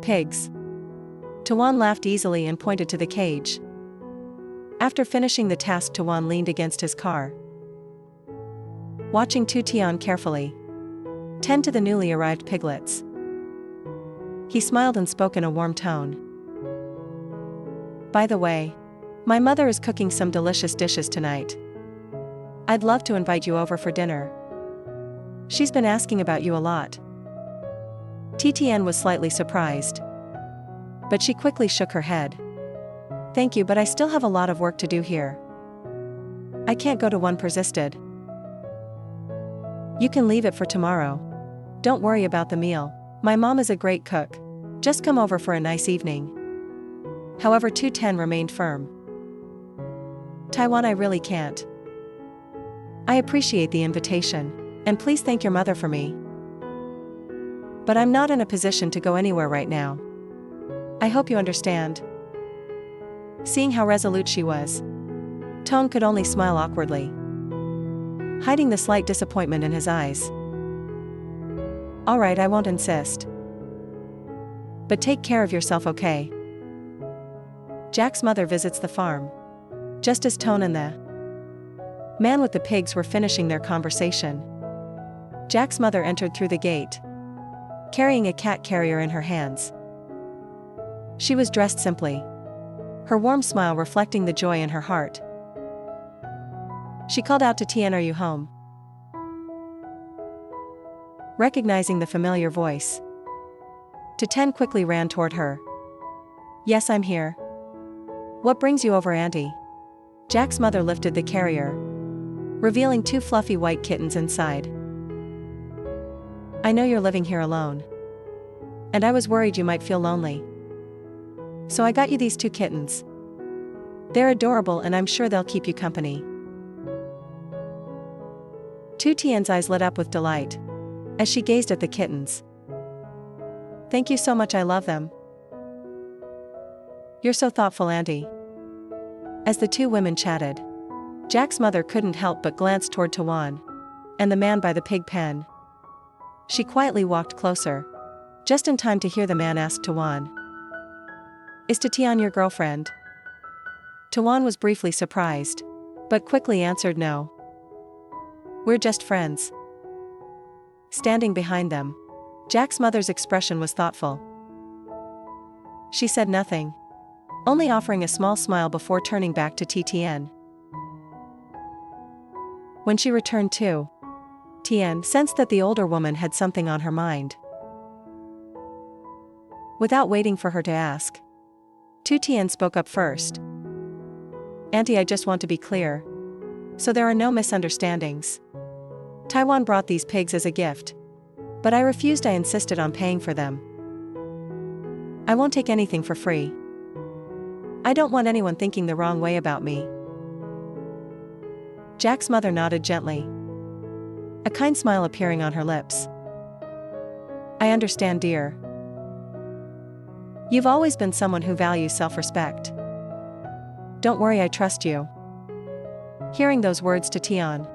Pigs. Toan laughed easily and pointed to the cage. After finishing the task, Toan leaned against his car, watching Tu Tian carefully tend to the newly arrived piglets. He smiled and spoke in a warm tone. By the way, my mother is cooking some delicious dishes tonight. I'd love to invite you over for dinner. She's been asking about you a lot. Tu Tian was slightly surprised, but she quickly shook her head. Thank you, but I still have a lot of work to do here. I can't go to one, persisted. You can leave it for tomorrow. Don't worry about the meal. My mom is a great cook. Just come over for a nice evening. However, Tu Tian remained firm. Taiwan, I really can't. I appreciate the invitation, and please thank your mother for me. But I'm not in a position to go anywhere right now. I hope you understand. Seeing how resolute she was, Toan could only smile awkwardly, hiding the slight disappointment in his eyes. All right, I won't insist. But take care of yourself, okay? Jack's mother visits the farm, just as Toan and the man with the pigs were finishing their conversation. Jack's mother entered through the gate, carrying a cat carrier in her hands. She was dressed simply, her warm smile reflecting the joy in her heart. She called out to Tian, "Are you home?" Recognizing the familiar voice, Tu Tian quickly ran toward her. Yes, I'm here. What brings you over, Auntie? Jack's mother lifted the carrier, revealing two fluffy white kittens inside. I know you're living here alone, and I was worried you might feel lonely. So I got you these two kittens. They're adorable and I'm sure they'll keep you company. Tu Tian's eyes lit up with delight as she gazed at the kittens. Thank you so much, I love them. You're so thoughtful, Auntie. As the two women chatted, Jack's mother couldn't help but glance toward Toan and the man by the pig pen. She quietly walked closer, just in time to hear the man ask Toan, "Is Tu Tian your girlfriend?" Toan was briefly surprised, but quickly answered no. We're just friends. Standing behind them, Jack's mother's expression was thoughtful. She said nothing, only offering a small smile before turning back to Tu Tian. When she returned to, Tian sensed that the older woman had something on her mind. Without waiting for her to ask, Tu Tian spoke up first. Auntie, I just want to be clear, so there are no misunderstandings. Taiwan brought these pigs as a gift, but I refused. I insisted on paying for them. I won't take anything for free. I don't want anyone thinking the wrong way about me. Jack's mother nodded gently, a kind smile appearing on her lips. I understand, dear. You've always been someone who values self-respect. Don't worry, I trust you. Hearing those words, Tu Tian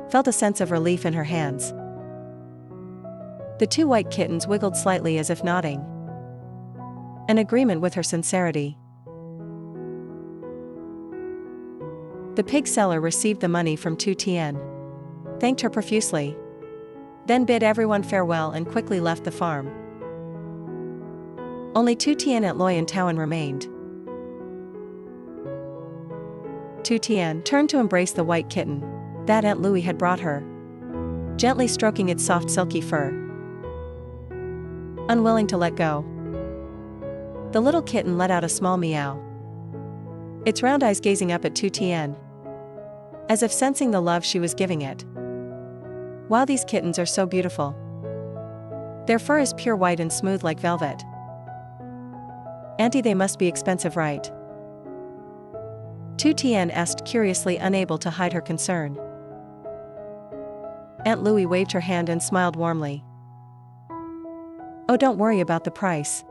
felt a sense of relief in her hands. The two white kittens wiggled slightly as if nodding an agreement with her sincerity. The pig seller received the money from Tu Tian, thanked her profusely, then bid everyone farewell and quickly left the farm. Only Tu Tian, Aunt Loy and Toan remained. Tu Tian turned to embrace the white kitten that Aunt Louie had brought her, gently stroking its soft silky fur. Unwilling to let go, the little kitten let out a small meow, its round eyes gazing up at Tu Tian, as if sensing the love she was giving it. Wow, these kittens are so beautiful. Their fur is pure white and smooth like velvet. Auntie, they must be expensive, right? Tu Tian asked curiously, unable to hide her concern. Aunt Louie waved her hand and smiled warmly. Oh, don't worry about the price.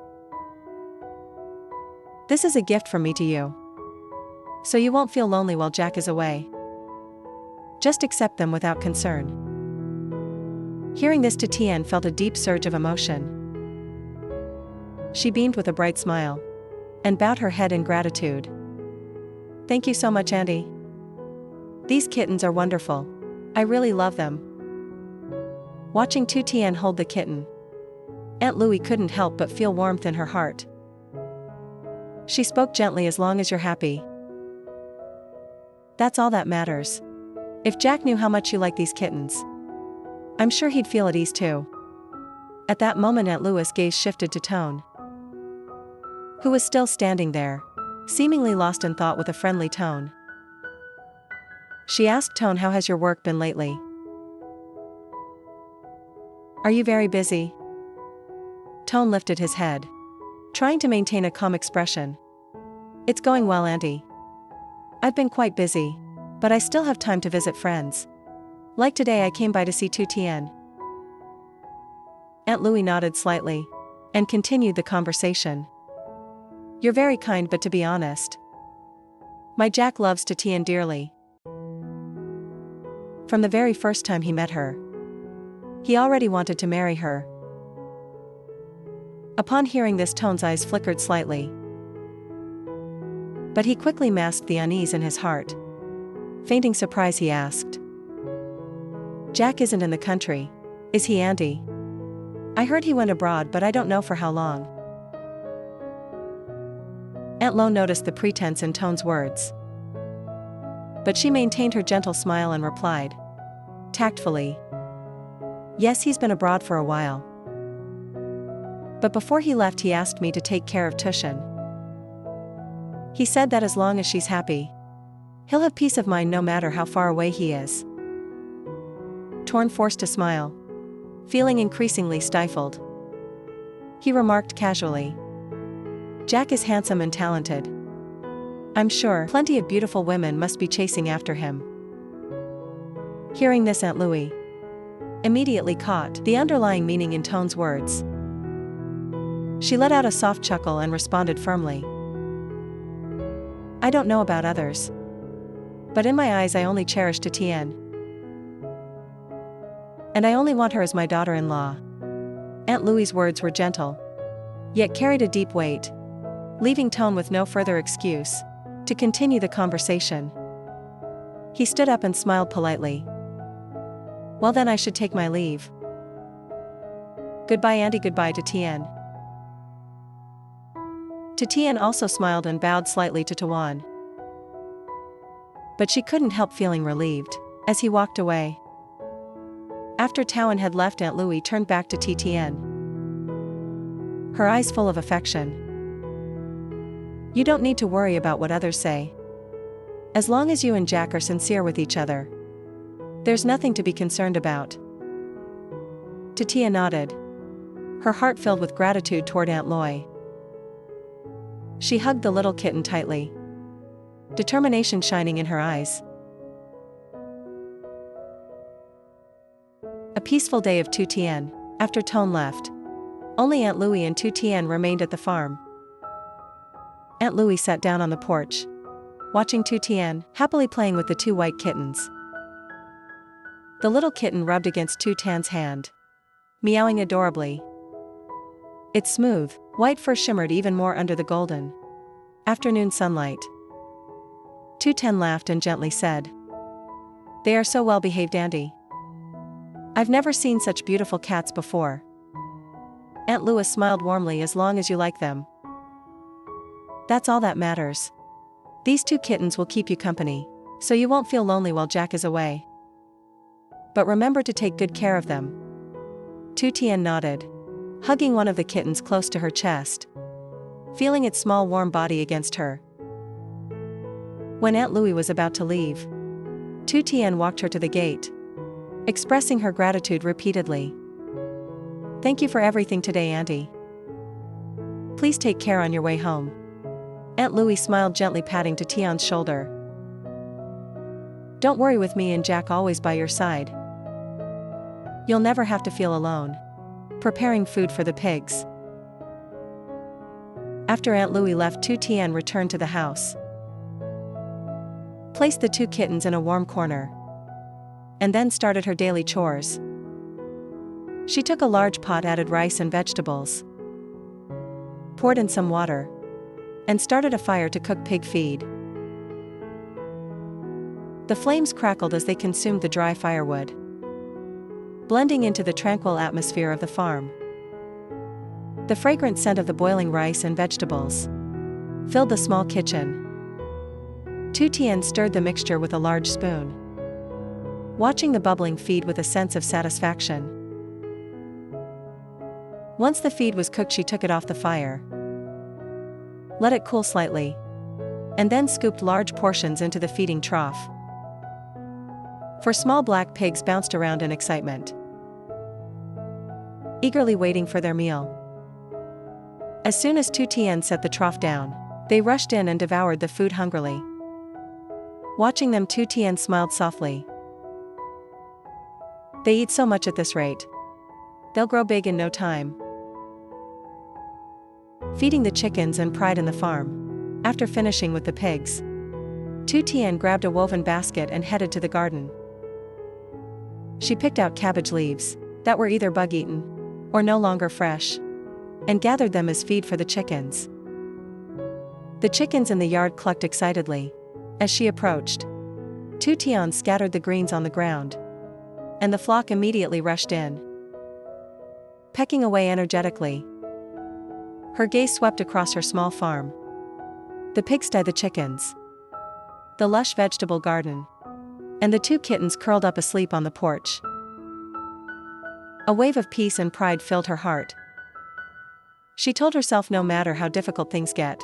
This is a gift from me to you, so you won't feel lonely while Jack is away. Just accept them without concern. Hearing this, Tu Tian felt a deep surge of emotion. She beamed with a bright smile and bowed her head in gratitude. Thank you so much, Auntie. These kittens are wonderful. I really love them. Watching Tu Tian hold the kitten, Aunt Louie couldn't help but feel warmth in her heart. She spoke gently, as long as you're happy. That's all that matters. If Jack knew how much you like these kittens, I'm sure he'd feel at ease too. At that moment Aunt Louie's gaze shifted to Toan, who was still standing there, seemingly lost in thought. With a friendly tone, she asked Toan, how has your work been lately? Are you very busy? Toan lifted his head, trying to maintain a calm expression. It's going well, Auntie. I've been quite busy, but I still have time to visit friends. Like today I came by to see Tu Tian. Aunt Louie nodded slightly and continued the conversation. You're very kind, but to be honest, my Jack loves Tu Tian dearly. From the very first time he met her, he already wanted to marry her. Upon hearing this, Toan's eyes flickered slightly, but he quickly masked the unease in his heart. Feigning surprise, he asked, Jack isn't in the country, is he, Auntie? I heard he went abroad, but I don't know for how long. Aunt Lo noticed the pretense in Toan's words, but she maintained her gentle smile and replied tactfully, yes, he's been abroad for a while. But before he left, he asked me to take care of Tushan. He said that as long as she's happy, he'll have peace of mind no matter how far away he is. Toan forced a smile, feeling increasingly stifled. He remarked casually, Jack is handsome and talented. I'm sure plenty of beautiful women must be chasing after him. Hearing this, Aunt Louie immediately caught the underlying meaning in Toan's words. She let out a soft chuckle and responded firmly, I don't know about others, but in my eyes I only cherish Tu Tian. And I only want her as my daughter-in-law. Aunt Louie's words were gentle, yet carried a deep weight, leaving Toan with no further excuse to continue the conversation. He stood up and smiled politely. Well then, I should take my leave. Goodbye, Auntie. Goodbye, Tu Tian. Tu Tian also smiled and bowed slightly to Toan, but she couldn't help feeling relieved as he walked away. After Toan had left, Aunt Louie turned back to Tu Tian, her eyes full of affection. You don't need to worry about what others say. As long as you and Jack are sincere with each other, there's nothing to be concerned about. Tu Tian nodded, her heart filled with gratitude toward Aunt Louie. She hugged the little kitten tightly, determination shining in her eyes. A peaceful day of Tu Tian. After Toan left, only Aunt Louie and Tu Tian remained at the farm. Aunt Louie sat down on the porch, watching Tu Tian happily playing with the two white kittens. The little kitten rubbed against Tu Tian's hand, meowing adorably. Its smooth, white fur shimmered even more under the golden afternoon sunlight. Tu Tian laughed and gently said, They are so well behaved, Auntie. I've never seen such beautiful cats before. Aunt Louie smiled warmly. As long as you like them, that's all that matters. These two kittens will keep you company, so you won't feel lonely while Jack is away. But remember to take good care of them. Tu Tian nodded, hugging one of the kittens close to her chest, feeling its small warm body against her. When Aunt Louie was about to leave, Tu Tian walked her to the gate, expressing her gratitude repeatedly. Thank you for everything today, Auntie. Please take care on your way home. Aunt Louie smiled gently, patting Tu Tian's shoulder. Don't worry, with me and Jack always by your side, you'll never have to feel alone preparing food for the pigs. After Aunt Louie left, Tu Tian returned to the house, placed the two kittens in a warm corner, and then started her daily chores. She took a large pot, added rice and vegetables, poured in some water, and started a fire to cook pig feed. The flames crackled as they consumed the dry firewood, blending into the tranquil atmosphere of the farm. The fragrant scent of the boiling rice and vegetables filled the small kitchen. Tu Tien stirred the mixture with a large spoon, watching the bubbling feed with a sense of satisfaction. Once the feed was cooked, she took it off the fire, let it cool slightly, and then scooped large portions into the feeding trough. Four small black pigs bounced around in excitement, eagerly waiting for their meal. As soon as Tu Tien set the trough down, they rushed in and devoured the food hungrily. Watching them, Tu Tien smiled softly. They eat so much at this rate, they'll grow big in no time. Feeding the chickens and pride in the farm, after finishing with the pigs, Tu Tien grabbed a woven basket and headed to the garden. She picked out cabbage leaves that were either bug-eaten or no longer fresh, and gathered them as feed for the chickens. The chickens in the yard clucked excitedly as she approached. Tu Tien scattered the greens on the ground, and the flock immediately rushed in, pecking away energetically. Her gaze swept across her small farm, the pigsty, the chickens, the lush vegetable garden, and the two kittens curled up asleep on the porch. A wave of peace and pride filled her heart. She told herself, no matter how difficult things get,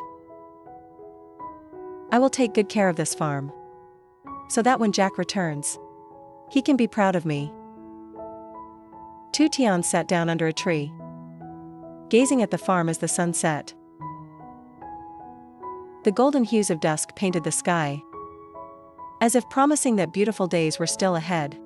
I will take good care of this farm, so that when Jack returns, he can be proud of me. Tu Tien sat down under a tree, gazing at the farm as the sun set. The golden hues of dusk painted the sky, as if promising that beautiful days were still ahead.